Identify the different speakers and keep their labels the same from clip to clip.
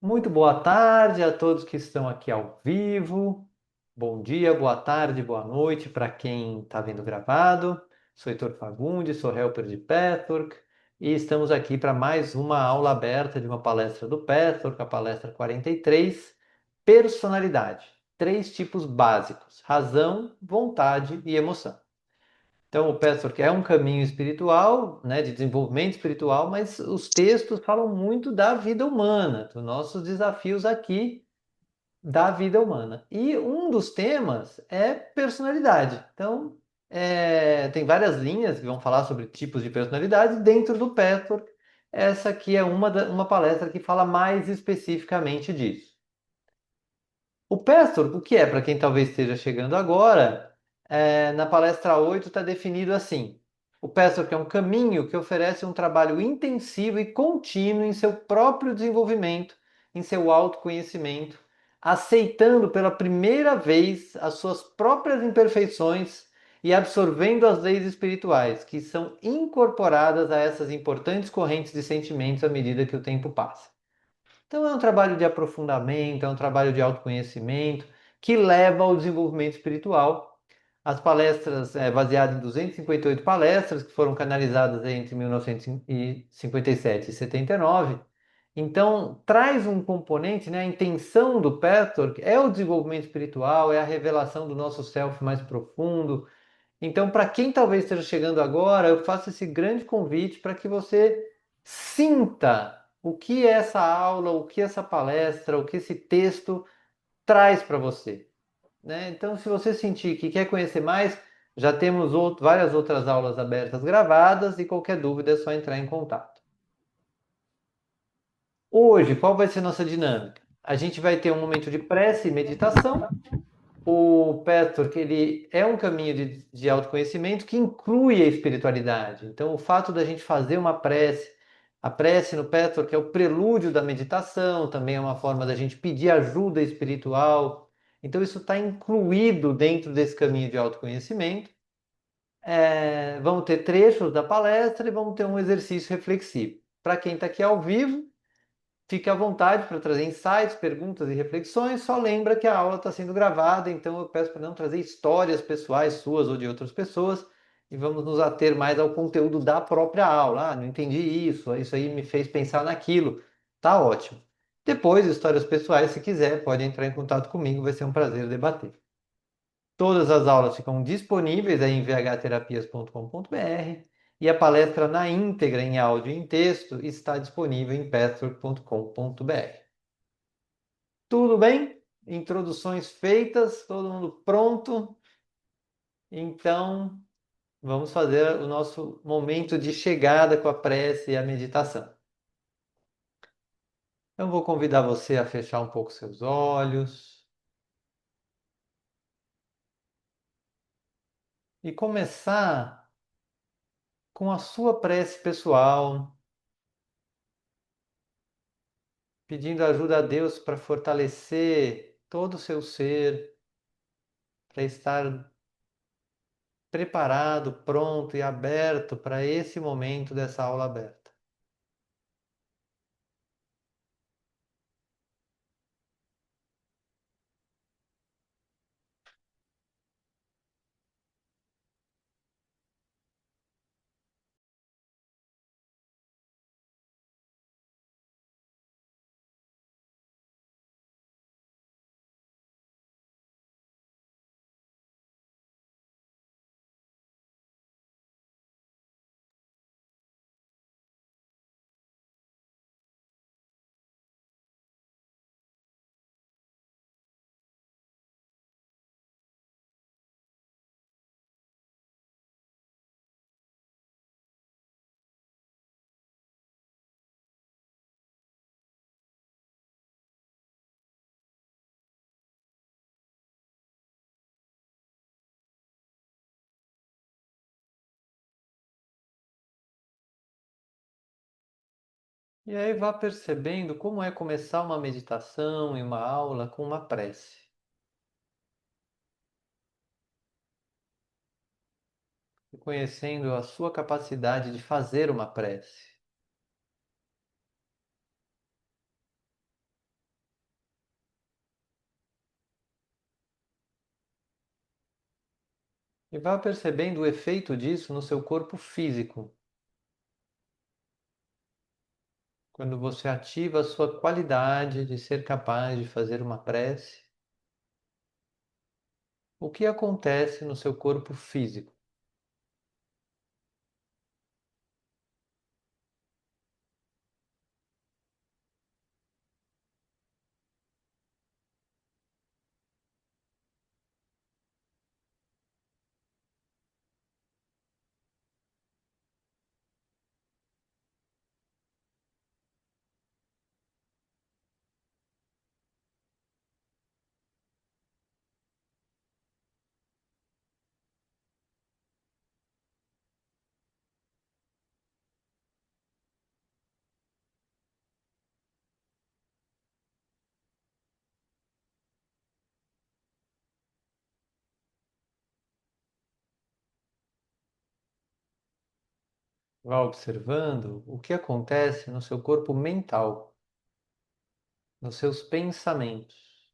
Speaker 1: Muito boa tarde a todos que estão aqui ao vivo. Bom dia, boa tarde, boa noite para quem está vendo gravado. Sou Heitor Fagundes, sou helper de Pathwork e estamos aqui para mais uma aula aberta de uma palestra do Pathwork, a palestra 43, Personalidade. Três tipos básicos: razão, vontade e emoção. Então, o Pathwork é um caminho espiritual, né, de desenvolvimento espiritual, mas os textos falam muito da vida humana, dos nossos desafios aqui da vida humana. E um dos temas é personalidade. Então, tem várias linhas que vão falar sobre tipos de personalidade dentro do Pathwork. Essa aqui é uma palestra que fala mais especificamente disso. O Pastor, o que é, para quem talvez esteja chegando agora, na palestra 8 está definido assim: o Pastor que é um caminho que oferece um trabalho intensivo e contínuo em seu próprio desenvolvimento, em seu autoconhecimento, aceitando pela primeira vez as suas próprias imperfeições e absorvendo as leis espirituais, que são incorporadas a essas importantes correntes de sentimentos à medida que o tempo passa. Então, é um trabalho de aprofundamento, é um trabalho de autoconhecimento que leva ao desenvolvimento espiritual. As palestras, baseadas em 258 palestras que foram canalizadas entre 1957 e 79. Então, traz um componente, né? A intenção do Pastor é o desenvolvimento espiritual, é a revelação do nosso self mais profundo. Então, para quem talvez esteja chegando agora, eu faço esse grande convite para que você sinta o que essa aula, o que essa palestra, o que esse texto traz para você, né? Então, se você sentir que quer conhecer mais, já temos várias outras aulas abertas gravadas e qualquer dúvida é só entrar em contato. Hoje, qual vai ser nossa dinâmica? A gente vai ter um momento de prece e meditação. O Petro, ele é um caminho de autoconhecimento que inclui a espiritualidade. Então, o fato da gente fazer uma prece, a prece no Petro, que é o prelúdio da meditação, também é uma forma da gente pedir ajuda espiritual. Então, isso está incluído dentro desse caminho de autoconhecimento. Vamos ter trechos da palestra e vamos ter um exercício reflexivo. Para quem está aqui ao vivo, fique à vontade para trazer insights, perguntas e reflexões. Só lembra que a aula está sendo gravada, então eu peço para não trazer histórias pessoais suas ou de outras pessoas e vamos nos ater mais ao conteúdo da própria aula. Ah, não entendi isso aí me fez pensar naquilo. Tá ótimo. Depois, histórias pessoais, se quiser, pode entrar em contato comigo, vai ser um prazer debater. Todas as aulas ficam disponíveis aí em vhterapias.com.br e a palestra na íntegra em áudio e em texto está disponível em pathwork.com.br. Tudo bem? Introduções feitas, todo mundo pronto? Então, vamos fazer o nosso momento de chegada com a prece e a meditação. Eu vou convidar você a fechar um pouco seus olhos e começar com a sua prece pessoal, pedindo ajuda a Deus para fortalecer todo o seu ser, para estar preparado, pronto e aberto para esse momento dessa aula aberta. E aí vá percebendo como é começar uma meditação e uma aula com uma prece. Conhecendo a sua capacidade de fazer uma prece. E vá percebendo o efeito disso no seu corpo físico. Quando você ativa a sua qualidade de ser capaz de fazer uma prece, o que acontece no seu corpo físico? Vá observando o que acontece no seu corpo mental, nos seus pensamentos.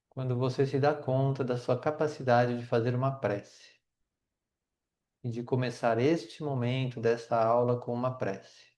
Speaker 1: Quando você se dá conta da sua capacidade de fazer uma prece e de começar este momento dessa aula com uma prece.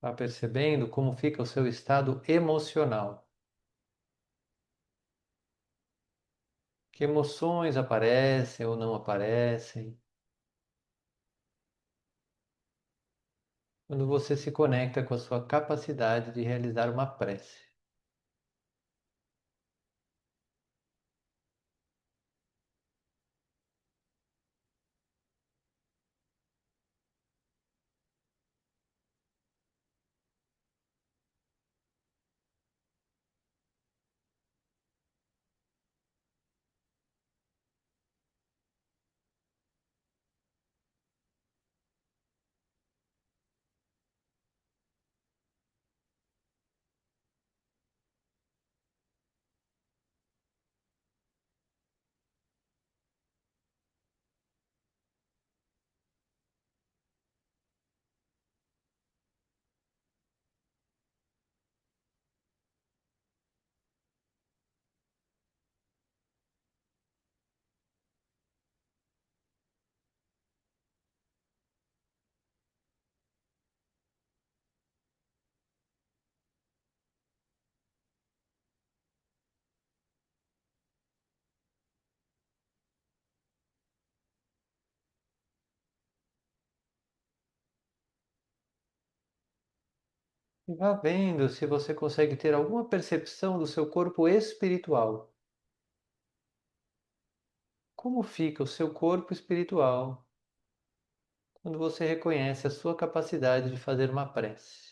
Speaker 1: Vá percebendo como fica o seu estado emocional. Que emoções aparecem ou não aparecem quando você se conecta com a sua capacidade de realizar uma prece. E vá vendo se você consegue ter alguma percepção do seu corpo espiritual. Como fica o seu corpo espiritual quando você reconhece a sua capacidade de fazer uma prece?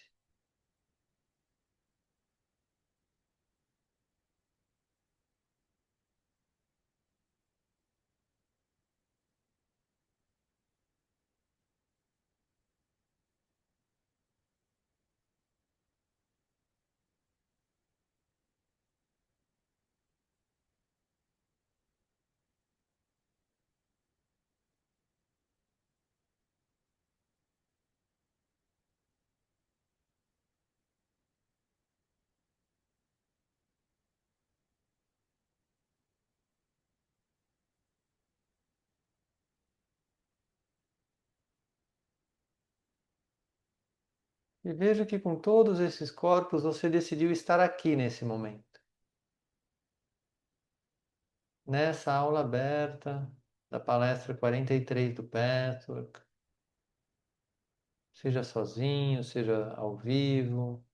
Speaker 1: E veja que com todos esses corpos você decidiu estar aqui nesse momento. nessa aula aberta da palestra 43 do Petwork, seja sozinho, seja ao vivo,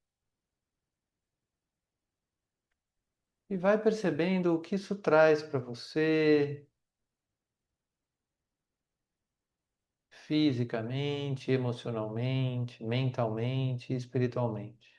Speaker 1: e vai percebendo o que isso traz para você fisicamente, emocionalmente, mentalmente e espiritualmente.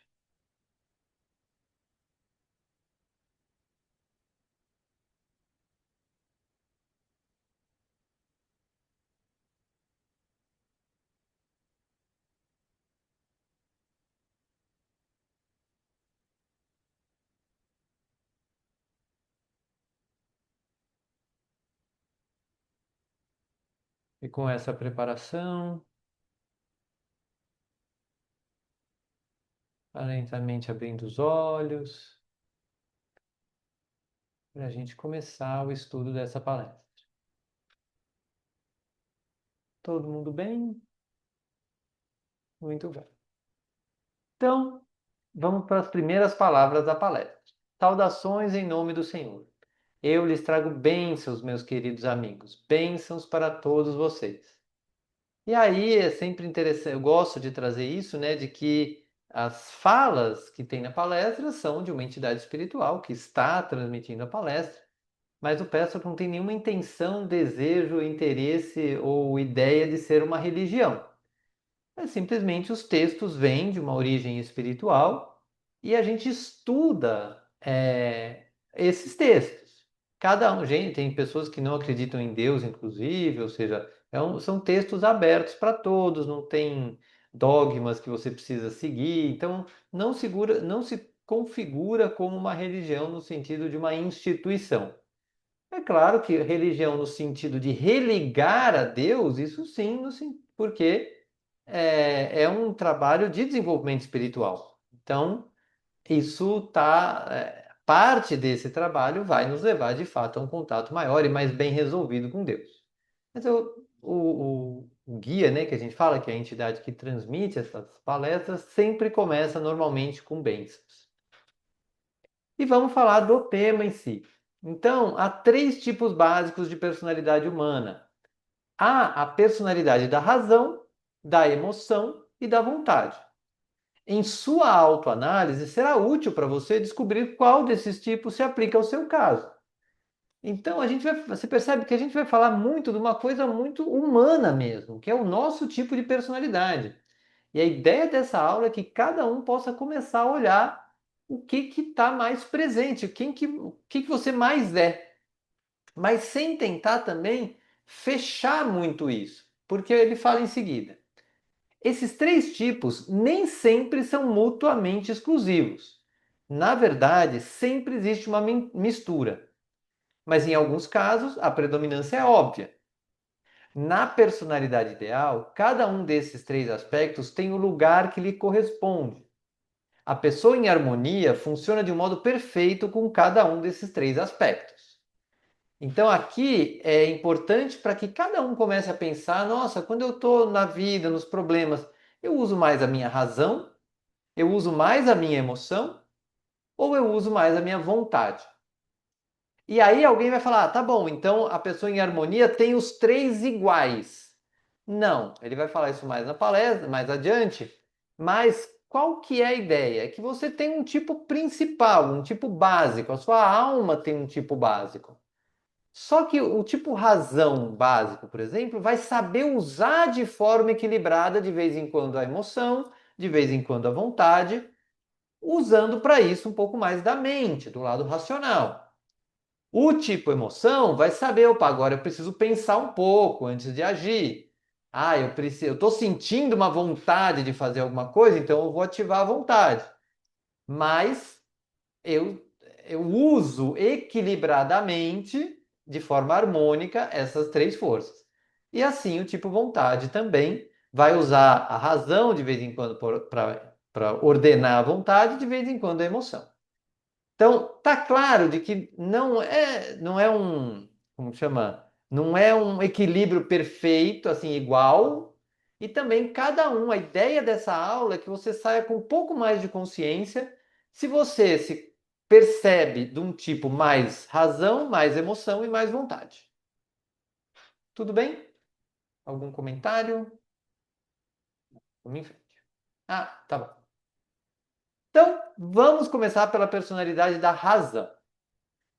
Speaker 1: E com essa preparação, vai lentamente abrindo os olhos, para a gente começar o estudo dessa palestra. Todo mundo bem? Muito bem. Então, vamos para as primeiras palavras da palestra. Saudações em nome do Senhor. Eu lhes trago bênçãos, meus queridos amigos, bênçãos para todos vocês. E aí é sempre interessante, eu gosto de trazer isso, né, de que as falas que tem na palestra são de uma entidade espiritual que está transmitindo a palestra, mas o pastor não tem nenhuma intenção, desejo, interesse ou ideia de ser uma religião. É simplesmente os textos vêm de uma origem espiritual e a gente estuda esses textos. Cada um, gente, tem pessoas que não acreditam em Deus, inclusive, ou seja, são textos abertos para todos, não tem dogmas que você precisa seguir, então não se configura como uma religião no sentido de uma instituição. É claro que religião no sentido de religar a Deus, isso sim, porque é um trabalho de desenvolvimento espiritual. Então, parte desse trabalho vai nos levar de fato a um contato maior e mais bem resolvido com Deus. Mas o guia, né, que a gente fala, que é a entidade que transmite essas palestras, sempre começa normalmente com bênçãos. E vamos falar do tema em si. Então, há três tipos básicos de personalidade humana. Há a personalidade da razão, da emoção e da vontade. Em sua autoanálise, será útil para você descobrir qual desses tipos se aplica ao seu caso. Então, você percebe que a gente vai falar muito de uma coisa muito humana mesmo, que é o nosso tipo de personalidade. E a ideia dessa aula é que cada um possa começar a olhar o que está mais presente, o que você mais é, mas sem tentar também fechar muito isso, porque ele fala em seguida. Esses três tipos nem sempre são mutuamente exclusivos. Na verdade, sempre existe uma mistura, mas em alguns casos a predominância é óbvia. Na personalidade ideal, cada um desses três aspectos tem o lugar que lhe corresponde. A pessoa em harmonia funciona de um modo perfeito com cada um desses três aspectos. Então aqui é importante para que cada um comece a pensar, nossa, quando eu estou na vida, nos problemas, eu uso mais a minha razão, eu uso mais a minha emoção ou eu uso mais a minha vontade? E aí alguém vai falar, tá bom, então a pessoa em harmonia tem os três iguais. Não, ele vai falar isso mais na palestra, mais adiante, mas qual que é a ideia? É que você tem um tipo principal, um tipo básico, a sua alma tem um tipo básico. Só que o tipo razão básico, por exemplo, vai saber usar de forma equilibrada de vez em quando a emoção, de vez em quando a vontade, usando para isso um pouco mais da mente, do lado racional. O tipo emoção vai saber, opa, agora eu preciso pensar um pouco antes de agir. Ah, eu estou sentindo uma vontade de fazer alguma coisa, então eu vou ativar a vontade. Mas eu, eu uso equilibradamente, de forma harmônica, essas três forças. E assim o tipo vontade também vai usar a razão de vez em quando para ordenar a vontade, de vez em quando a emoção. Então, tá claro de que não é um, como chama? Não é um equilíbrio perfeito, assim, igual. E também cada um, a ideia dessa aula é que você saia com um pouco mais de consciência. Se você se percebe de um tipo mais razão, mais emoção e mais vontade. Tudo bem? Algum comentário? Vamos em frente. Ah, tá bom. Então, vamos começar pela personalidade da razão.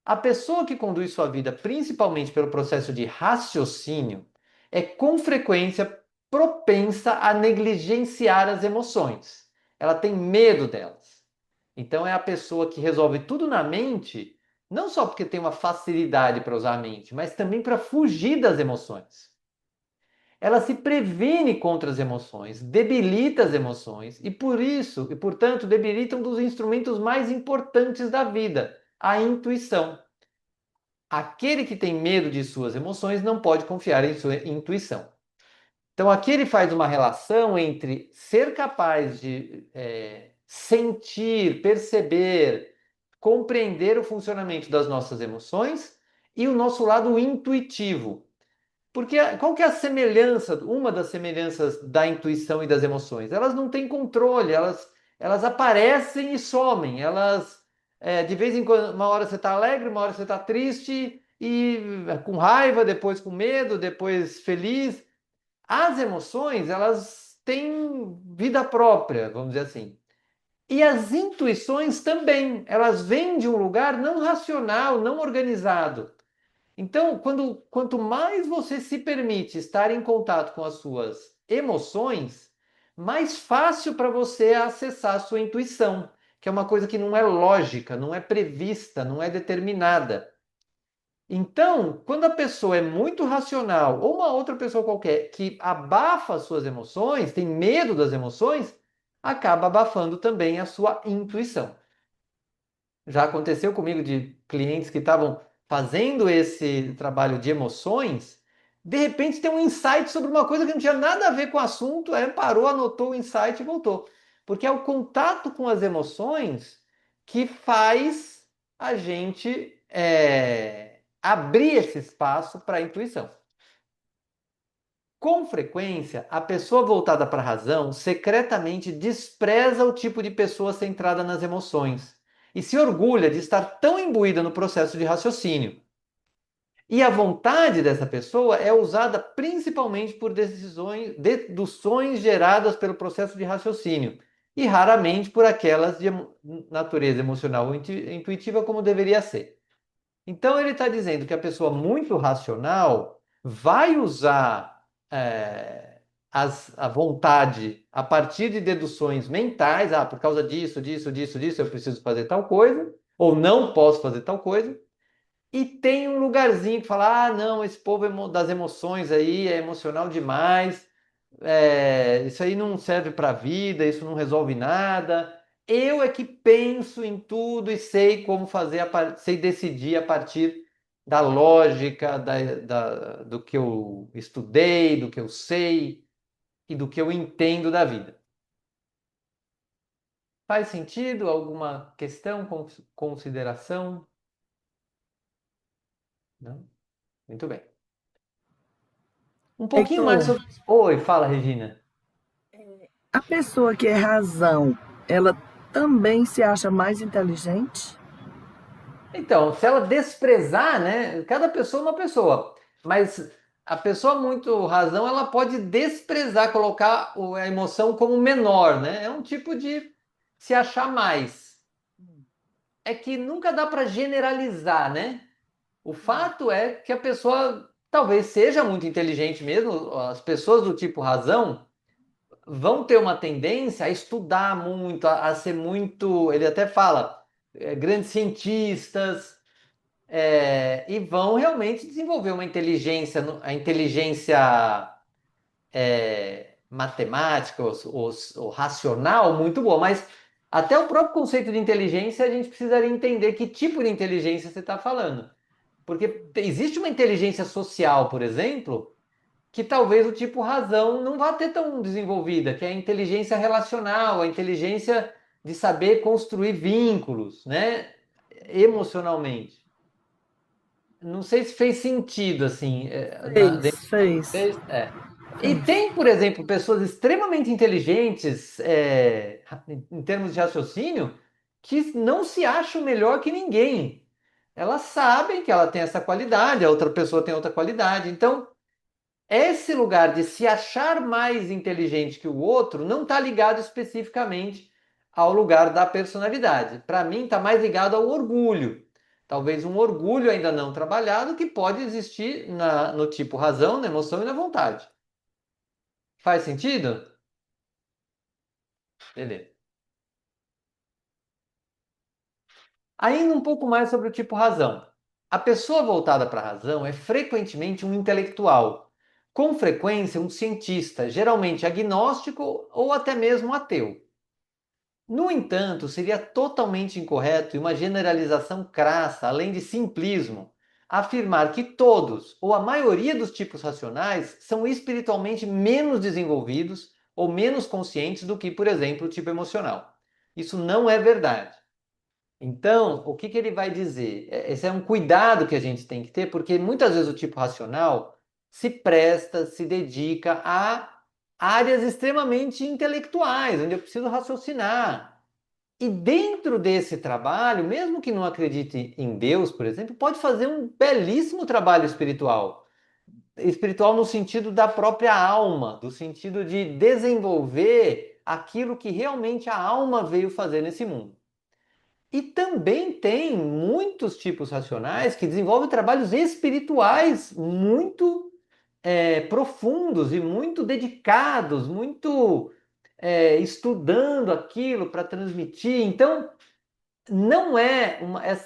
Speaker 1: A pessoa que conduz sua vida principalmente pelo processo de raciocínio é com frequência propensa a negligenciar as emoções. Ela tem medo delas. Então é a pessoa que resolve tudo na mente, não só porque tem uma facilidade para usar a mente, mas também para fugir das emoções. Ela se previne contra as emoções, debilita as emoções e por isso, e portanto, debilita um dos instrumentos mais importantes da vida, a intuição. Aquele que tem medo de suas emoções não pode confiar em sua intuição. Então, aqui ele faz uma relação entre ser capaz de sentir, perceber, compreender o funcionamento das nossas emoções e o nosso lado intuitivo. Porque qual que é a semelhança, uma das semelhanças da intuição e das emoções? Elas não têm controle, elas aparecem e somem, de vez em quando, uma hora você está alegre, uma hora você está triste, e com raiva, depois com medo, depois feliz. As emoções, elas têm vida própria, vamos dizer assim. E as intuições também, elas vêm de um lugar não racional, não organizado. Então, quanto mais você se permite estar em contato com as suas emoções, mais fácil para você acessar a sua intuição, que é uma coisa que não é lógica, não é prevista, não é determinada. Então, quando a pessoa é muito racional, ou uma outra pessoa qualquer que abafa as suas emoções, tem medo das emoções, acaba abafando também a sua intuição. Já aconteceu comigo de clientes que estavam fazendo esse trabalho de emoções, de repente tem um insight sobre uma coisa que não tinha nada a ver com o assunto, aí parou, anotou o insight e voltou. Porque é o contato com as emoções que faz a gente abrir esse espaço para a intuição. Com frequência, a pessoa voltada para a razão secretamente despreza o tipo de pessoa centrada nas emoções e se orgulha de estar tão imbuída no processo de raciocínio. E a vontade dessa pessoa é usada principalmente por deduções geradas pelo processo de raciocínio e raramente por aquelas de natureza emocional ou intuitiva como deveria ser. Então ele está dizendo que a pessoa muito racional vai usar a vontade a partir de deduções mentais, por causa disso, disso, disso, disso, eu preciso fazer tal coisa, ou não posso fazer tal coisa, e tem um lugarzinho que fala, não, esse povo das emoções aí é emocional demais, isso aí não serve para a vida, isso não resolve nada. Eu é que penso em tudo e sei como fazer, sei decidir a partir da lógica, do que eu estudei, do que eu sei e do que eu entendo da vida. Faz sentido? Alguma questão, consideração? Não? Muito bem. Um pouquinho mais
Speaker 2: Heitor,
Speaker 1: sobre. Oi, fala, Regina.
Speaker 2: a pessoa que é razão, ela também se acha mais inteligente?
Speaker 1: Então, se ela desprezar, né? Cada pessoa é uma pessoa, mas a pessoa muito razão, ela pode desprezar, colocar a emoção como menor, né? É um tipo de se achar mais. É que nunca dá para generalizar, né? O fato é que a pessoa talvez seja muito inteligente mesmo, as pessoas do tipo razão vão ter uma tendência a estudar muito, a ser muito. Ele até fala, grandes cientistas e vão realmente desenvolver uma inteligência, a inteligência matemática ou racional muito boa, mas até o próprio conceito de inteligência a gente precisaria entender que tipo de inteligência você está falando. Porque existe uma inteligência social, por exemplo, que talvez o tipo razão não vá ter tão desenvolvida, que é a inteligência relacional, a inteligência de saber construir vínculos, né, emocionalmente. Não sei se fez sentido, assim, dentro
Speaker 2: Fez,
Speaker 1: do seu
Speaker 2: fez,
Speaker 1: contexto. E
Speaker 2: fez.
Speaker 1: tem, por exemplo, pessoas extremamente inteligentes, em termos de raciocínio, que não se acham melhor que ninguém. Elas sabem que ela tem essa qualidade, a outra pessoa tem outra qualidade. Então, esse lugar de se achar mais inteligente que o outro não está ligado especificamente ao lugar da personalidade. Para mim, está mais ligado ao orgulho. Talvez um orgulho ainda não trabalhado que pode existir no tipo razão, na emoção e na vontade. Faz sentido? Beleza. Ainda um pouco mais sobre o tipo razão. A pessoa voltada para a razão é frequentemente um intelectual, com frequência um cientista, geralmente agnóstico ou até mesmo ateu. No entanto, seria totalmente incorreto e uma generalização crassa, além de simplismo, afirmar que todos ou a maioria dos tipos racionais são espiritualmente menos desenvolvidos ou menos conscientes do que, por exemplo, o tipo emocional. Isso não é verdade. Então, o que ele vai dizer? Esse é um cuidado que a gente tem que ter, porque muitas vezes o tipo racional se presta, se dedica a áreas extremamente intelectuais, onde eu preciso raciocinar. E dentro desse trabalho, mesmo que não acredite em Deus, por exemplo, pode fazer um belíssimo trabalho espiritual. Espiritual no sentido da própria alma, do sentido de desenvolver aquilo que realmente a alma veio fazer nesse mundo. E também tem muitos tipos racionais que desenvolvem trabalhos espirituais muito profundos e muito dedicados, muito estudando aquilo para transmitir. Então, não é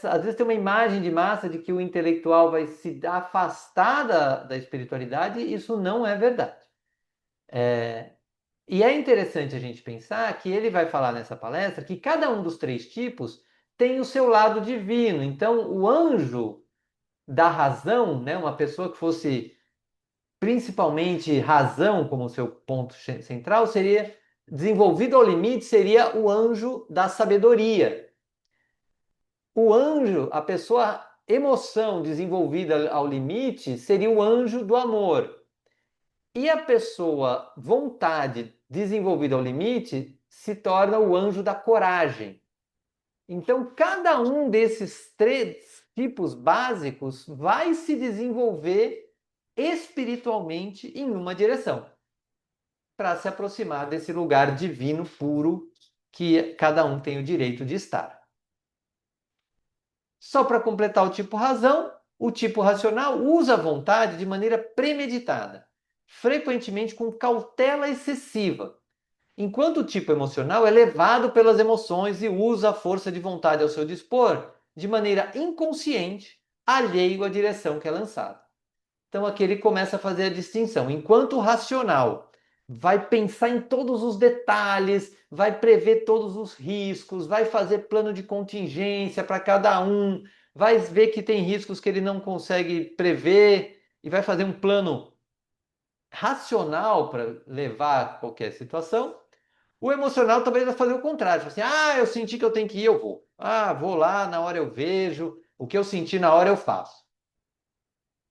Speaker 1: às vezes tem uma imagem de massa de que o intelectual vai se afastar da espiritualidade, e isso não é verdade. E é interessante a gente pensar que ele vai falar nessa palestra que cada um dos três tipos tem o seu lado divino. Então, o anjo da razão, né, uma pessoa que fosse principalmente razão como seu ponto central, seria desenvolvido ao limite, seria o anjo da sabedoria. O anjo, a pessoa emoção desenvolvida ao limite, seria o anjo do amor. E a pessoa vontade desenvolvida ao limite se torna o anjo da coragem. Então, cada um desses três tipos básicos vai se desenvolver espiritualmente em uma direção, para se aproximar desse lugar divino puro que cada um tem o direito de estar. Só para completar o tipo razão, o tipo racional usa a vontade de maneira premeditada, frequentemente com cautela excessiva, enquanto o tipo emocional é levado pelas emoções e usa a força de vontade ao seu dispor de maneira inconsciente, alheio à direção que é lançada. Então aqui ele começa a fazer a distinção. Enquanto o racional vai pensar em todos os detalhes, vai prever todos os riscos, vai fazer plano de contingência para cada um, vai ver que tem riscos que ele não consegue prever e vai fazer um plano racional para levar a qualquer situação. O emocional talvez vai fazer o contrário. Assim, eu senti que eu tenho que ir, eu vou. Vou lá, na hora eu vejo. O que eu senti na hora eu faço.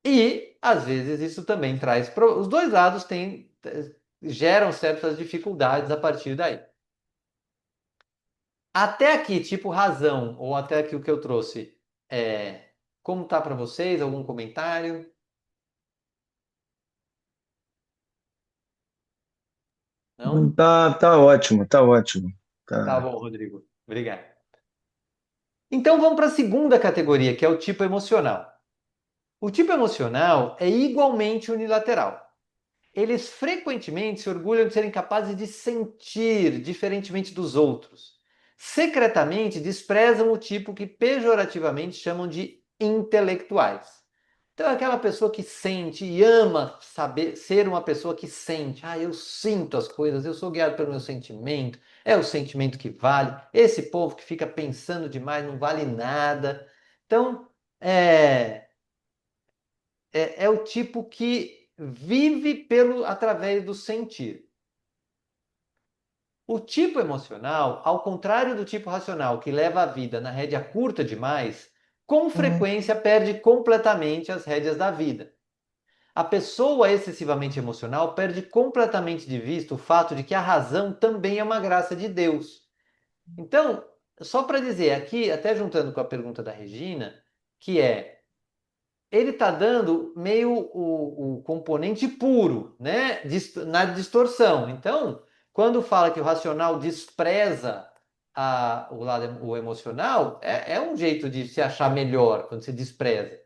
Speaker 1: E, às vezes, isso também traz... Os dois lados geram certas dificuldades a partir daí. Até aqui, tipo razão, ou até aqui o que eu trouxe, como tá para vocês? Algum comentário? Não?
Speaker 3: Tá ótimo, tá ótimo.
Speaker 1: Tá
Speaker 3: Tá.
Speaker 1: bom, Rodrigo. Obrigado. Então vamos para a segunda categoria, que é o tipo emocional. O tipo emocional é igualmente unilateral. Eles frequentemente se orgulham de serem capazes de sentir diferentemente dos outros. Secretamente desprezam o tipo que pejorativamente chamam de intelectuais. Então é aquela pessoa que sente e ama saber ser uma pessoa que sente. Eu sinto as coisas, eu sou guiado pelo meu sentimento, é o sentimento que vale. Esse povo que fica pensando demais não vale nada. Então, é o tipo que vive através do sentir. O tipo emocional, ao contrário do tipo racional, que leva a vida na rédea curta demais, com frequência perde completamente as rédeas da vida. A pessoa excessivamente emocional perde completamente de vista o fato de que a razão também é uma graça de Deus. Então, só para dizer aqui, até juntando com a pergunta da Regina, que ele está dando meio o componente puro, né, na distorção. Então, quando fala que o racional despreza o lado o emocional, é um jeito de se achar melhor quando se despreza.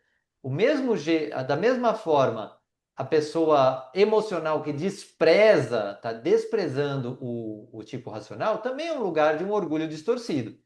Speaker 1: Da mesma forma, a pessoa emocional que despreza, está desprezando o tipo racional, também é um lugar de um orgulho distorcido.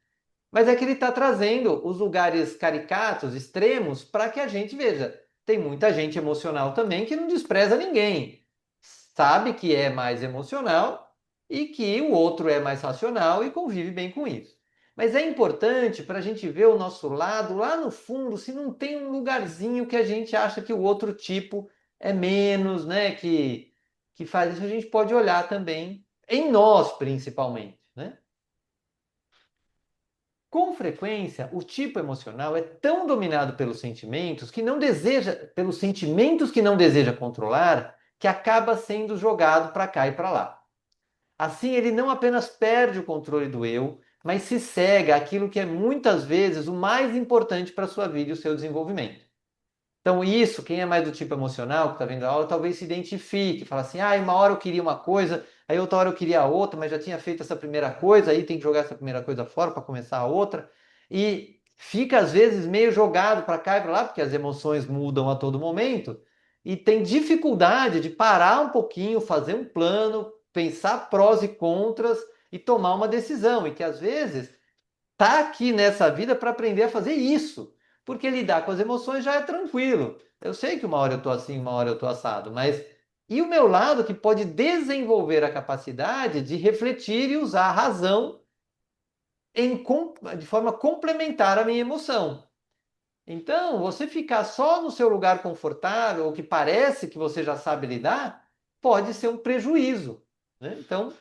Speaker 1: Mas é que ele está trazendo os lugares caricatos, extremos, para que a gente veja. Tem muita gente emocional também que não despreza ninguém. Sabe que é mais emocional e que o outro é mais racional e convive bem com isso. Mas é importante para a gente ver o nosso lado, lá no fundo, se não tem um lugarzinho que a gente acha que o outro tipo é menos, né? Que faz isso, a gente pode olhar também, em nós principalmente, né? Com frequência, o tipo emocional é tão dominado pelos sentimentos que não deseja controlar, que acaba sendo jogado para cá e para lá. Assim, ele não apenas perde o controle do eu, mas se cega àquilo que é muitas vezes o mais importante para a sua vida e o seu desenvolvimento. Então, isso, quem é mais do tipo emocional, que está vendo a aula, talvez se identifique, fala assim, uma hora eu queria uma coisa, aí outra hora eu queria outra, mas já tinha feito essa primeira coisa, aí tem que jogar essa primeira coisa fora para começar a outra, e fica às vezes meio jogado para cá e para lá, porque as emoções mudam a todo momento, e tem dificuldade de parar um pouquinho, fazer um plano, pensar prós e contras e tomar uma decisão, e que às vezes tá aqui nessa vida para aprender a fazer isso. Porque lidar com as emoções já é tranquilo. Eu sei que uma hora eu tô assim, uma hora eu tô assado, mas e o meu lado que pode desenvolver a capacidade de refletir e usar a razão de forma complementar à minha emoção. Então, você ficar só no seu lugar confortável, ou que parece que você já sabe lidar, pode ser um prejuízo, né? Então,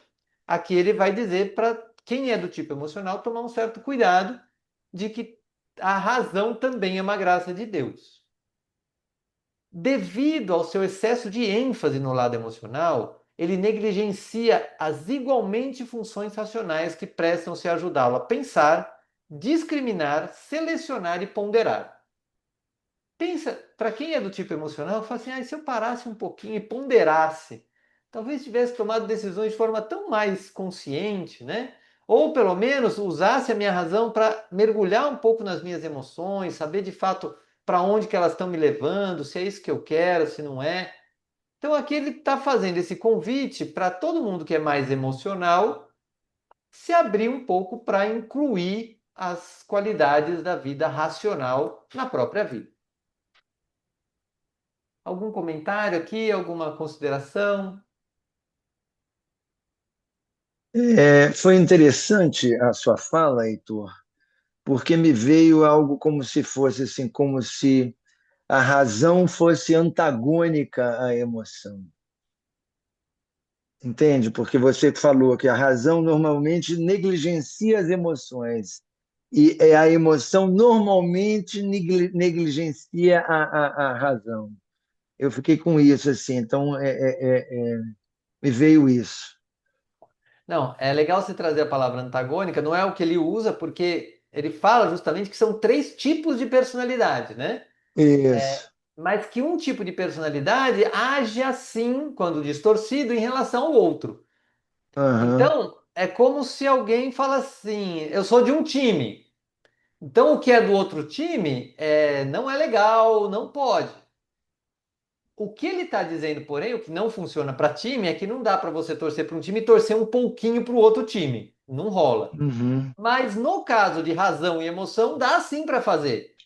Speaker 1: aqui ele vai dizer para quem é do tipo emocional tomar um certo cuidado de que a razão também é uma graça de Deus. Devido ao seu excesso de ênfase no lado emocional, ele negligencia as igualmente funções racionais que prestam-se a ajudá-lo a pensar, discriminar, selecionar e ponderar. Pensa, para quem é do tipo emocional, fala assim, se eu parasse um pouquinho e ponderasse, talvez tivesse tomado decisões de forma tão mais consciente, né? Ou pelo menos usasse a minha razão para mergulhar um pouco nas minhas emoções, saber de fato para onde que elas estão me levando, se é isso que eu quero, se não é. Então aqui ele está fazendo esse convite para todo mundo que é mais emocional se abrir um pouco para incluir as qualidades da vida racional na própria vida. Algum comentário aqui, alguma consideração?
Speaker 3: Foi interessante a sua fala, Heitor, porque me veio algo como se fosse assim, como se a razão fosse antagônica à emoção. Entende? Porque você falou que a razão normalmente negligencia as emoções e a emoção normalmente negligencia a razão. Eu fiquei com isso assim, então me veio isso.
Speaker 1: Não, é legal você trazer a palavra antagônica, não é o que ele usa, porque ele fala justamente que são três tipos de personalidade, né?
Speaker 3: Isso.
Speaker 1: Mas que um tipo de personalidade age assim, quando distorcido, em relação ao outro.
Speaker 3: Aham.
Speaker 1: Então, é como se alguém fala assim: eu sou de um time, então o que é do outro time não é legal, não pode. O que ele está dizendo, porém, o que não funciona para time é que não dá para você torcer para um time e torcer um pouquinho para o outro time. Não rola.
Speaker 3: Uhum.
Speaker 1: Mas no caso de razão e emoção, dá sim para fazer.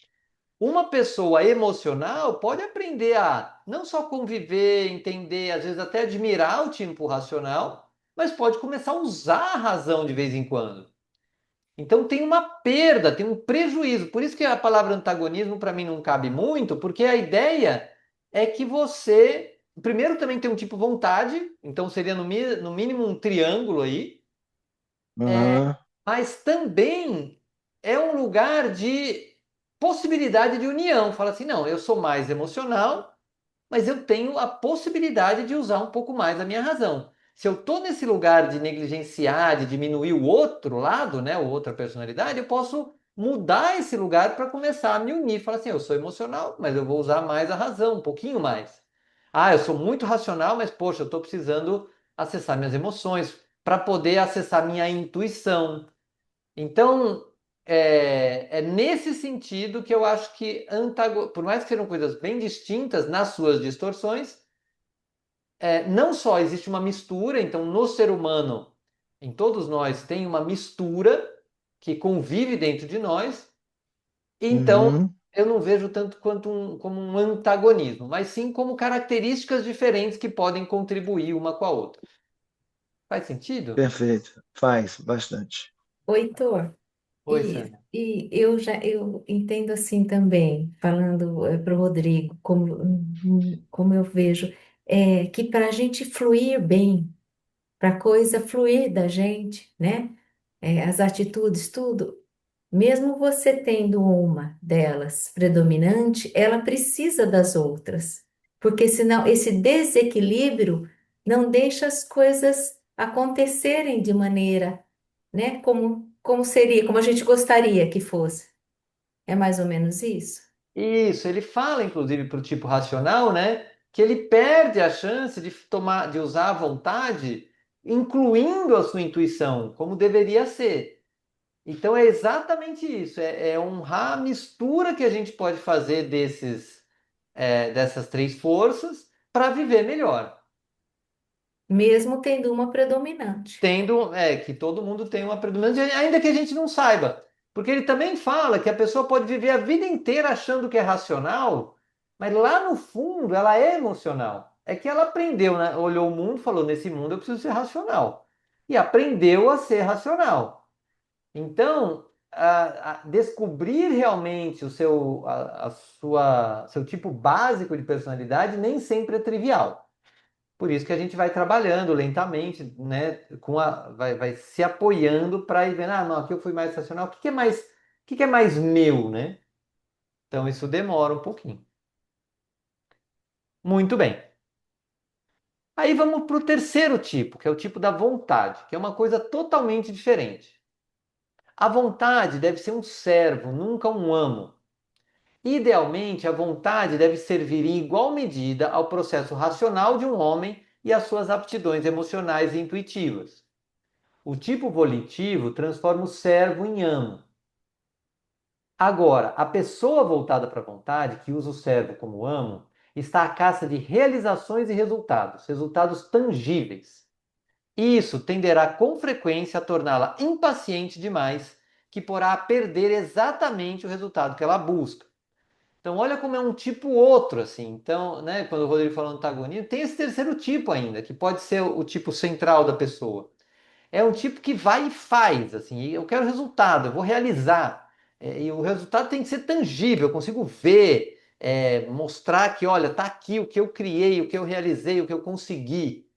Speaker 1: Uma pessoa emocional pode aprender a não só conviver, entender, às vezes até admirar o time racional, mas pode começar a usar a razão de vez em quando. Então tem uma perda, tem um prejuízo. Por isso que a palavra antagonismo para mim não cabe muito, porque a ideia é que você, primeiro também tem um tipo vontade, então seria no mínimo um triângulo aí,
Speaker 3: Aham.
Speaker 1: mas também é um lugar de possibilidade de união. Fala assim, não, eu sou mais emocional, mas eu tenho a possibilidade de usar um pouco mais a minha razão. Se eu estou nesse lugar de negligenciar, de diminuir o outro lado, né, ou outra personalidade, eu posso mudar esse lugar para começar a me unir. Falar assim, eu sou emocional, mas eu vou usar mais a razão, um pouquinho mais. Ah, eu sou muito racional, mas poxa, eu estou precisando acessar minhas emoções para poder acessar minha intuição. Então, é nesse sentido que eu acho que por mais que sejam coisas bem distintas nas suas distorções, não só existe uma mistura, então no ser humano, em todos nós, tem uma mistura que convive dentro de nós, então
Speaker 3: Uhum,
Speaker 1: eu não vejo tanto quanto como um antagonismo, mas sim como características diferentes que podem contribuir uma com a outra. Faz sentido?
Speaker 3: perfeito. Faz bastante.
Speaker 4: Oi, Thor.
Speaker 1: Oi, Sandra.
Speaker 4: E eu entendo assim também, falando para o Rodrigo, como eu vejo, que para a gente fluir bem, para a coisa fluir da gente, né? As atitudes, tudo, mesmo você tendo uma delas predominante, ela precisa das outras, porque senão esse desequilíbrio não deixa as coisas acontecerem de maneira, né, como seria, como a gente gostaria que fosse. É mais ou menos isso?
Speaker 1: Isso, ele fala, inclusive, para o tipo racional, né, que ele perde a chance de tomar, de usar a vontade, incluindo a sua intuição, como deveria ser. Então é exatamente isso, é honrar a mistura que a gente pode fazer dessas três forças para viver melhor.
Speaker 4: Mesmo tendo uma predominante.
Speaker 1: Tendo, que todo mundo tem uma predominância, ainda que a gente não saiba. Porque ele também fala que a pessoa pode viver a vida inteira achando que é racional, mas lá no fundo ela é emocional. É que ela aprendeu, né? Olhou o mundo e falou: nesse mundo eu preciso ser racional. E aprendeu a ser racional. Então, descobrir realmente seu tipo básico de personalidade nem sempre é trivial. Por isso que a gente vai trabalhando lentamente, né, vai se apoiando para ir vendo, não, aqui eu fui mais racional, o que que é mais meu, né? Então isso demora um pouquinho. Muito bem. Aí vamos para o terceiro tipo, que é o tipo da vontade, que é uma coisa totalmente diferente. A vontade deve ser um servo, nunca um amo. Idealmente, a vontade deve servir em igual medida ao processo racional de um homem e às suas aptidões emocionais e intuitivas. O tipo volitivo transforma o servo em amo. Agora, a pessoa voltada para a vontade, que usa o servo como amo, está à caça de realizações e resultados, resultados tangíveis. Isso tenderá com frequência a torná-la impaciente demais, que porá a perder exatamente o resultado que ela busca. Então, olha como é um tipo outro, assim. Então, né, quando o Rodrigo falou antagonismo, tem esse terceiro tipo ainda, que pode ser o tipo central da pessoa. É um tipo que vai e faz, assim, eu quero resultado, eu vou realizar. E o resultado tem que ser tangível, eu consigo ver, mostrar que, olha, tá aqui o que eu criei, o que eu realizei, o que eu consegui.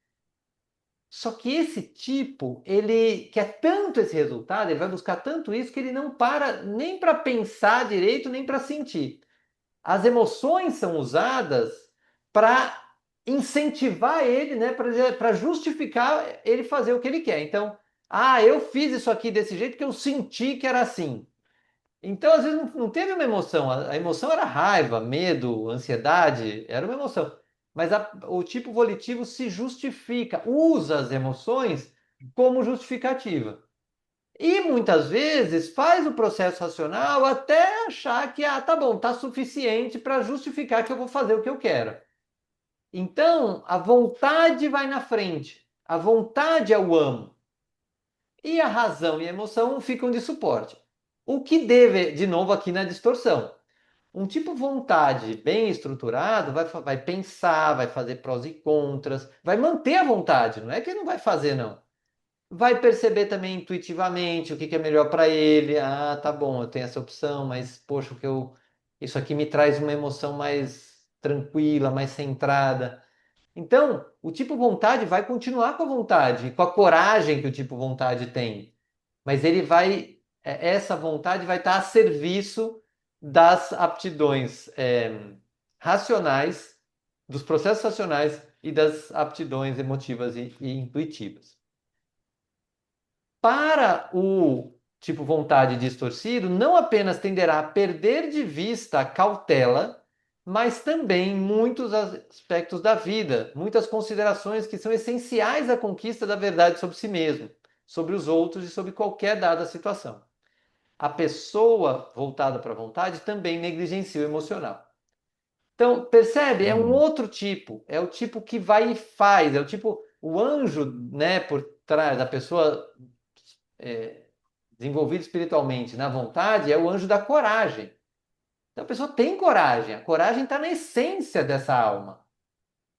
Speaker 1: Só que esse tipo, ele quer tanto esse resultado, ele vai buscar tanto isso que ele não para nem para pensar direito, nem para sentir. As emoções são usadas para incentivar ele, né, para justificar ele fazer o que ele quer. Então, eu fiz isso aqui desse jeito que eu senti que era assim. Então, às vezes, não teve uma emoção. A emoção era raiva, medo, ansiedade, era uma emoção. Mas o tipo volitivo se justifica, usa as emoções como justificativa. E muitas vezes faz o processo racional até achar que, tá bom, tá suficiente para justificar que eu vou fazer o que eu quero. Então, a vontade vai na frente. A vontade é o amo. E a razão e a emoção ficam de suporte. O que deve, de novo aqui na distorção. Um tipo vontade bem estruturado vai pensar, vai fazer prós e contras, vai manter a vontade, não é que ele não vai fazer, não. Vai perceber também intuitivamente o que é melhor para ele. Ah, tá bom, eu tenho essa opção, mas poxa, isso aqui me traz uma emoção mais tranquila, mais centrada. Então, o tipo vontade vai continuar com a vontade, com a coragem que o tipo vontade tem. Mas essa vontade vai estar a serviço das aptidões racionais, dos processos racionais e das aptidões emotivas e intuitivas. Para o tipo vontade distorcido, não apenas tenderá a perder de vista a cautela, mas também muitos aspectos da vida, muitas considerações que são essenciais à conquista da verdade sobre si mesmo, sobre os outros e sobre qualquer dada situação. A pessoa voltada para a vontade também negligencia o emocional. Então, percebe? É um outro tipo. É o tipo que vai e faz. É o tipo, o anjo, né, por trás da pessoa desenvolvida espiritualmente na vontade, é o anjo da coragem. Então, a pessoa tem coragem. A coragem está na essência dessa alma.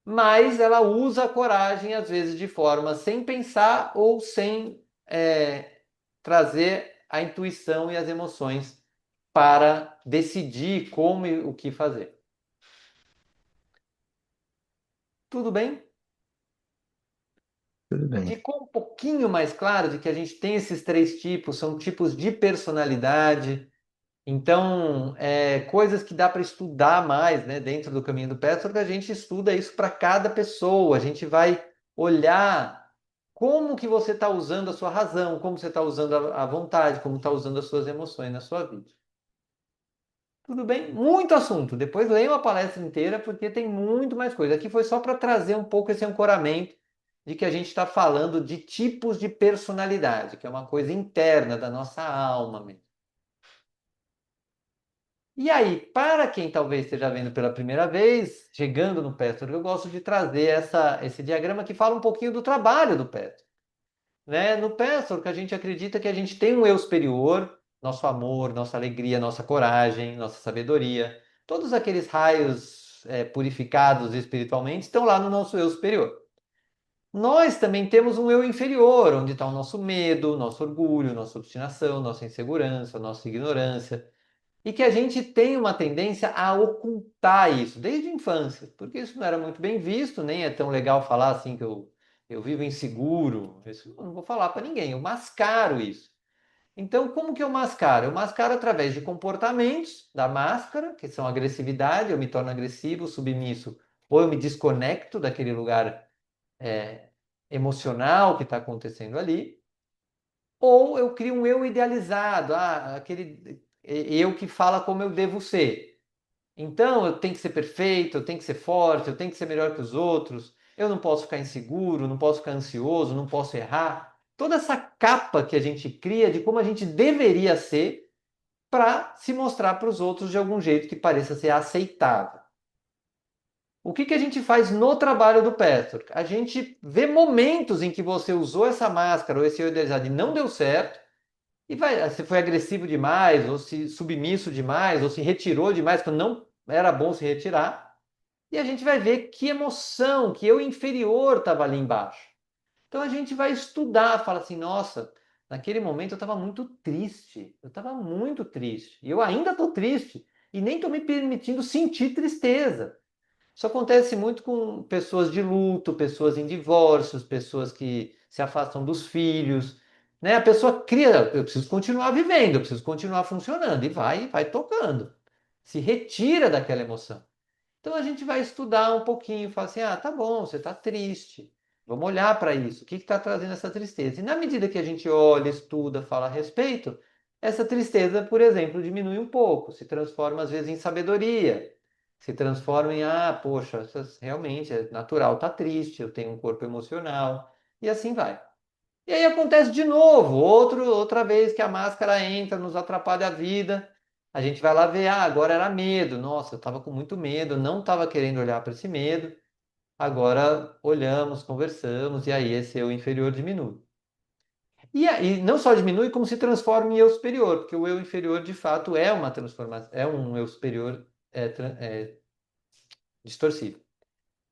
Speaker 1: Mas ela usa a coragem, às vezes, de forma sem pensar ou sem trazer a intuição e as emoções para decidir como e o que fazer. Tudo bem?
Speaker 3: Tudo bem.
Speaker 1: Ficou um pouquinho mais claro de que a gente tem esses três tipos, são tipos de personalidade. Então, coisas que dá para estudar mais, né, dentro do caminho do Petro, a gente estuda isso para cada pessoa. A gente vai olhar como que você está usando a sua razão, como você está usando a vontade, como está usando as suas emoções na sua vida. Tudo bem? Muito assunto. Depois leiam a palestra inteira, porque tem muito mais coisa. Aqui foi só para trazer um pouco esse ancoramento de que a gente está falando de tipos de personalidade, que é uma coisa interna da nossa alma mesmo. E aí, para quem talvez esteja vendo pela primeira vez, chegando no Petro, eu gosto de trazer esse diagrama que fala um pouquinho do trabalho do Petro. Né? No Petro, que a gente acredita que a gente tem um eu superior, nosso amor, nossa alegria, nossa coragem, nossa sabedoria, todos aqueles raios purificados espiritualmente estão lá no nosso eu superior. Nós também temos um eu inferior, onde está o nosso medo, nosso orgulho, nossa obstinação, nossa insegurança, nossa ignorância. E que a gente tem uma tendência a ocultar isso desde a infância, porque isso não era muito bem visto, nem é tão legal falar assim que eu vivo inseguro. Isso eu não vou falar para ninguém, eu mascaro isso. Então, como que eu mascaro? Eu mascaro através de comportamentos da máscara, que são agressividade, eu me torno agressivo, submisso, ou eu me desconecto daquele lugar emocional que está acontecendo ali, ou eu crio um eu idealizado, aquele eu que fala como eu devo ser. Então, eu tenho que ser perfeito, eu tenho que ser forte, eu tenho que ser melhor que os outros, eu não posso ficar inseguro, não posso ficar ansioso, não posso errar. Toda essa capa que a gente cria de como a gente deveria ser para se mostrar para os outros de algum jeito que pareça ser aceitável. O que a gente faz no trabalho do Pastor? A gente vê momentos em que você usou essa máscara ou esse eu idealizado e não deu certo, e você foi agressivo demais, ou se submisso demais, ou se retirou demais, quando não era bom se retirar. E a gente vai ver que emoção, que eu inferior estava ali embaixo. Então a gente vai estudar, fala assim, nossa, naquele momento eu estava muito triste, eu estava muito triste, e eu ainda estou triste, e nem estou me permitindo sentir tristeza. Isso acontece muito com pessoas de luto, pessoas em divórcios, pessoas que se afastam dos filhos, né? A pessoa cria, eu preciso continuar vivendo, eu preciso continuar funcionando, e vai tocando. Se retira daquela emoção. Então a gente vai estudar um pouquinho, fala assim, tá bom, você está triste. Vamos olhar para isso. O que está trazendo essa tristeza? E na medida que a gente olha, estuda, fala a respeito, essa tristeza, por exemplo, diminui um pouco, se transforma às vezes em sabedoria, se transforma em, poxa, realmente é natural, tá triste, eu tenho um corpo emocional, e assim vai. E aí acontece de novo, outra vez que a máscara entra, nos atrapalha a vida. A gente vai lá ver, agora era medo. Nossa, eu estava com muito medo, não estava querendo olhar para esse medo. Agora olhamos, conversamos, e aí esse eu inferior diminui. E aí não só diminui, como se transforma em eu superior, porque o eu inferior de fato é uma transformação, é um eu superior distorcido.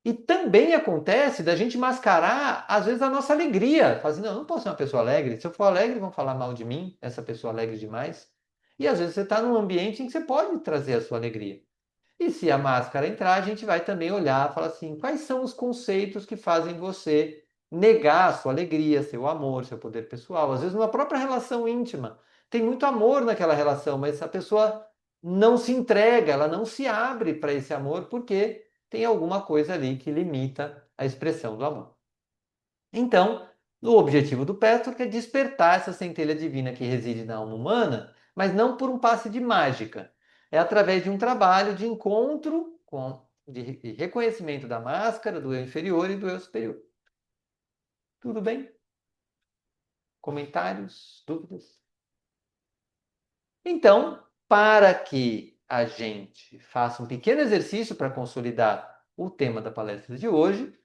Speaker 1: E também acontece da gente mascarar, às vezes, a nossa alegria. Falar assim, não, eu não posso ser uma pessoa alegre. Se eu for alegre, vão falar mal de mim, essa pessoa alegre demais. E às vezes você está num ambiente em que você pode trazer a sua alegria. E se a máscara entrar, a gente vai também olhar e falar assim, quais são os conceitos que fazem você negar a sua alegria, seu amor, seu poder pessoal. Às vezes, numa própria relação íntima. Tem muito amor naquela relação, mas a pessoa não se entrega, ela não se abre para esse amor, porque tem alguma coisa ali que limita a expressão do amor. Então, o objetivo do Petro é despertar essa centelha divina que reside na alma humana, mas não por um passe de mágica. É através de um trabalho de encontro de reconhecimento da máscara, do eu inferior e do eu superior. Tudo bem? Comentários? Dúvidas? Então, para que a gente faça um pequeno exercício para consolidar o tema da palestra de hoje,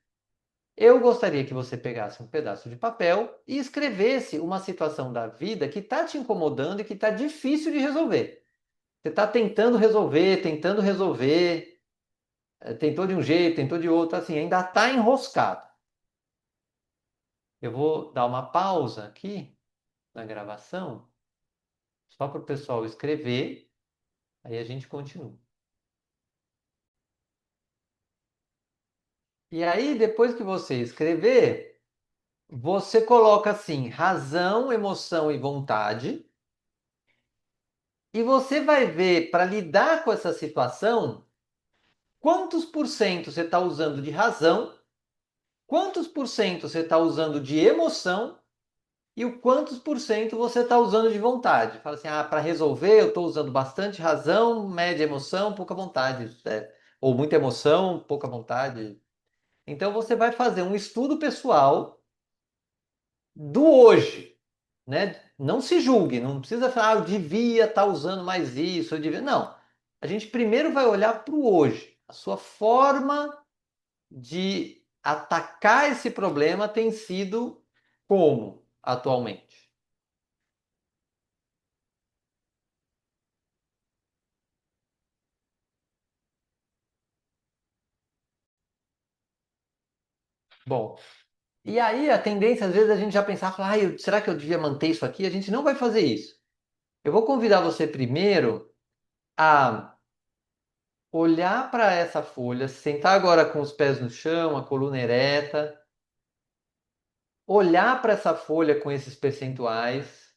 Speaker 1: eu gostaria que você pegasse um pedaço de papel e escrevesse uma situação da vida que está te incomodando e que está difícil de resolver. Você está tentando resolver, tentou de um jeito, tentou de outro, assim, ainda está enroscado. Eu vou dar uma pausa aqui na gravação, só para o pessoal escrever, aí a gente continua. E aí, depois que você escrever, você coloca assim, razão, emoção e vontade. E você vai ver, para lidar com essa situação, quantos por cento você está usando de razão, quantos por cento você está usando de emoção e o quantos por cento você está usando de vontade. Fala assim, para resolver eu estou usando bastante razão, média emoção, pouca vontade. Ou muita emoção, pouca vontade. Então você vai fazer um estudo pessoal do hoje, né? Não se julgue, não precisa falar, eu devia estar usando mais isso, eu devia. Não. A gente primeiro vai olhar para o hoje. A sua forma de atacar esse problema tem sido como atualmente? Bom, e aí a tendência às vezes a gente já pensar, falar, será que eu devia manter isso aqui? A gente não vai fazer isso. Eu vou convidar você primeiro a olhar para essa folha, sentar agora com os pés no chão, a coluna ereta, olhar para essa folha com esses percentuais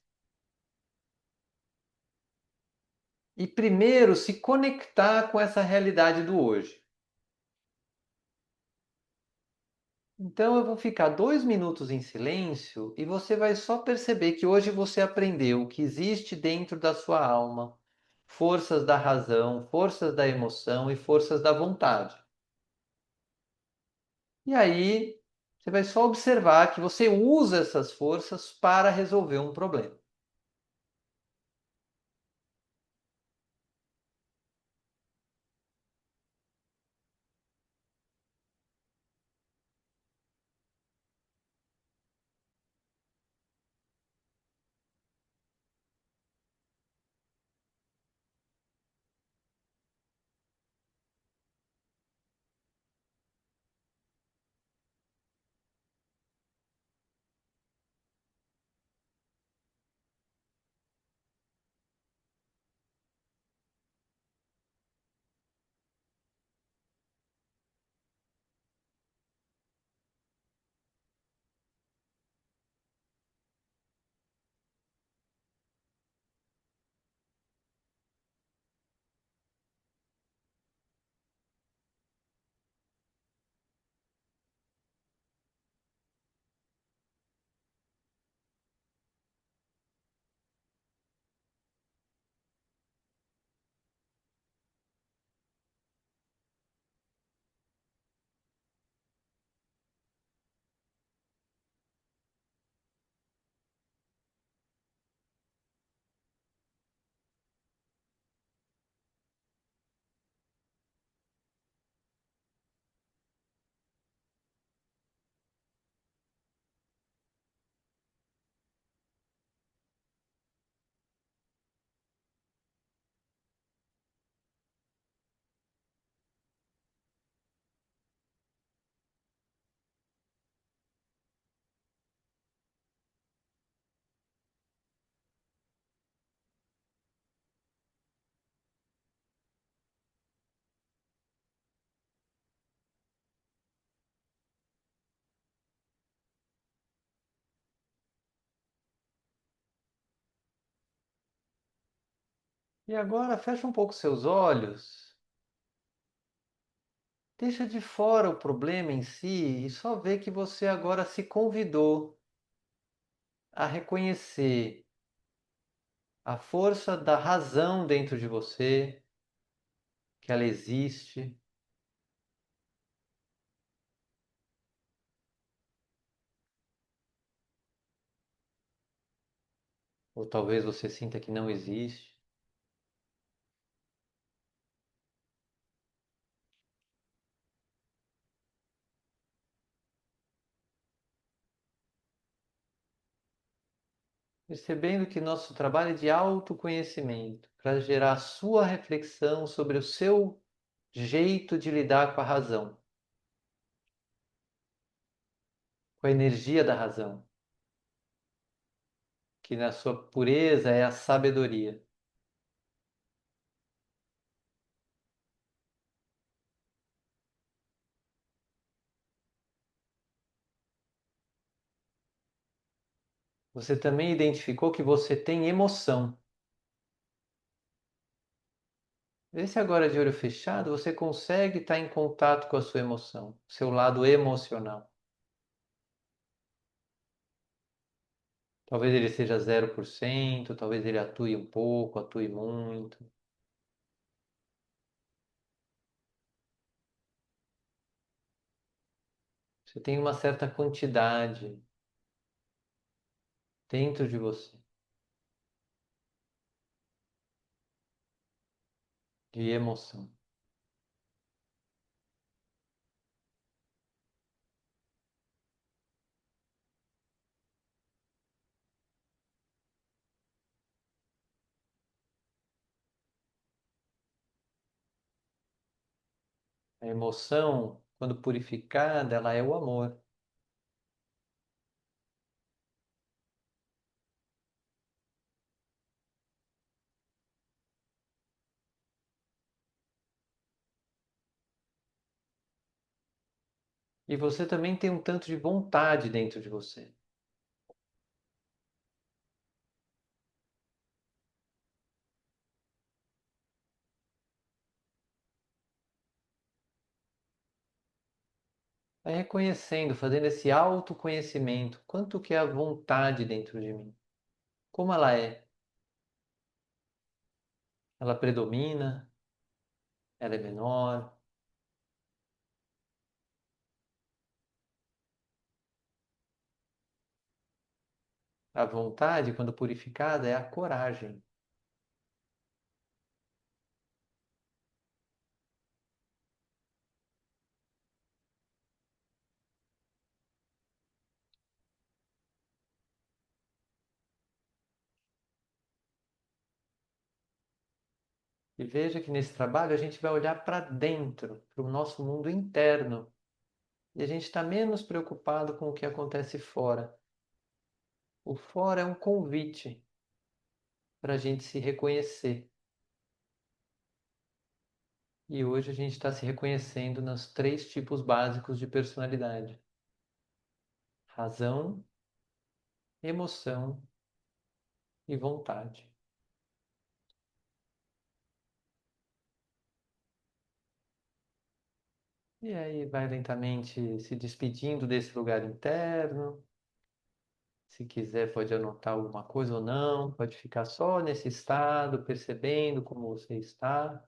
Speaker 1: e primeiro se conectar com essa realidade do hoje. Então eu vou ficar 2 minutos em silêncio e você vai só perceber que hoje você aprendeu que existe dentro da sua alma forças da razão, forças da emoção e forças da vontade. E aí você vai só observar que você usa essas forças para resolver um problema. E agora fecha um pouco seus olhos Deixa de fora o problema em si e só vê que você agora se convidou a reconhecer a força da razão dentro de você, que ela existe. Ou talvez você sinta que não existe. Percebendo que nosso trabalho é de autoconhecimento, para gerar a sua reflexão sobre o seu jeito de lidar com a razão, com a energia da razão, que na sua pureza é a sabedoria. Você também identificou que você tem emoção. Vê se agora de olho fechado você consegue estar em contato com a sua emoção, seu lado emocional. Talvez ele seja 0%, talvez ele atue um pouco, atue muito. Você tem uma certa quantidade dentro de você de emoção. A emoção, quando purificada, ela é o amor. E você também tem um tanto de vontade dentro de você. Vai reconhecendo, fazendo esse autoconhecimento, quanto que é a vontade dentro de mim. Como ela é? Ela predomina? Ela é menor? A vontade, quando purificada, é a coragem. E veja que nesse trabalho a gente vai olhar para dentro, para o nosso mundo interno. E a gente está menos preocupado com o que acontece fora. O fora é um convite para a gente se reconhecer. E hoje a gente está se reconhecendo nos três tipos básicos de personalidade: razão, emoção e vontade. E aí vai lentamente se despedindo desse lugar interno. Se quiser, pode anotar alguma coisa ou não, pode ficar só nesse estado, percebendo como você está.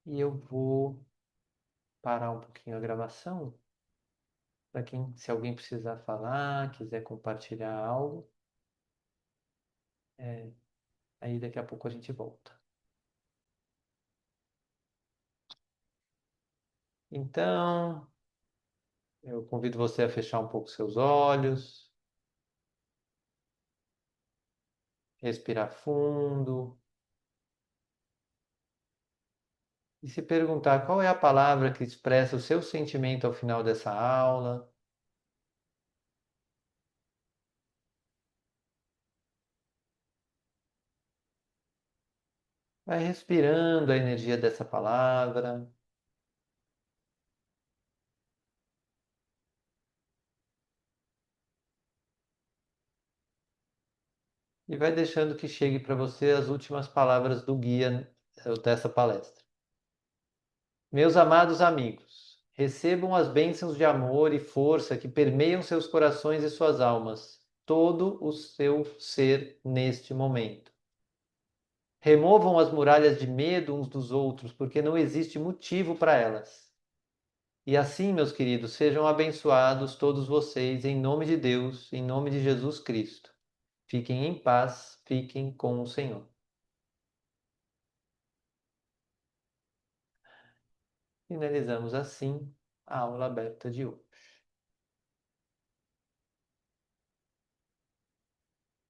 Speaker 1: E eu vou parar um pouquinho a gravação para quem, se alguém precisar falar, quiser compartilhar algo, aí daqui a pouco a gente volta. Então, eu convido você a fechar um pouco seus olhos, respirar fundo e se perguntar qual é a palavra que expressa o seu sentimento ao final dessa aula. Vai respirando a energia dessa palavra e vai deixando que chegue para você as últimas palavras do guia dessa palestra. Meus amados amigos, recebam as bênçãos de amor e força que permeiam seus corações e suas almas, todo o seu ser neste momento. Removam as muralhas de medo uns dos outros, porque não existe motivo para elas. E assim, meus queridos, sejam abençoados todos vocês, em nome de Deus, em nome de Jesus Cristo. Fiquem em paz, fiquem com o Senhor. Finalizamos assim a aula aberta de hoje.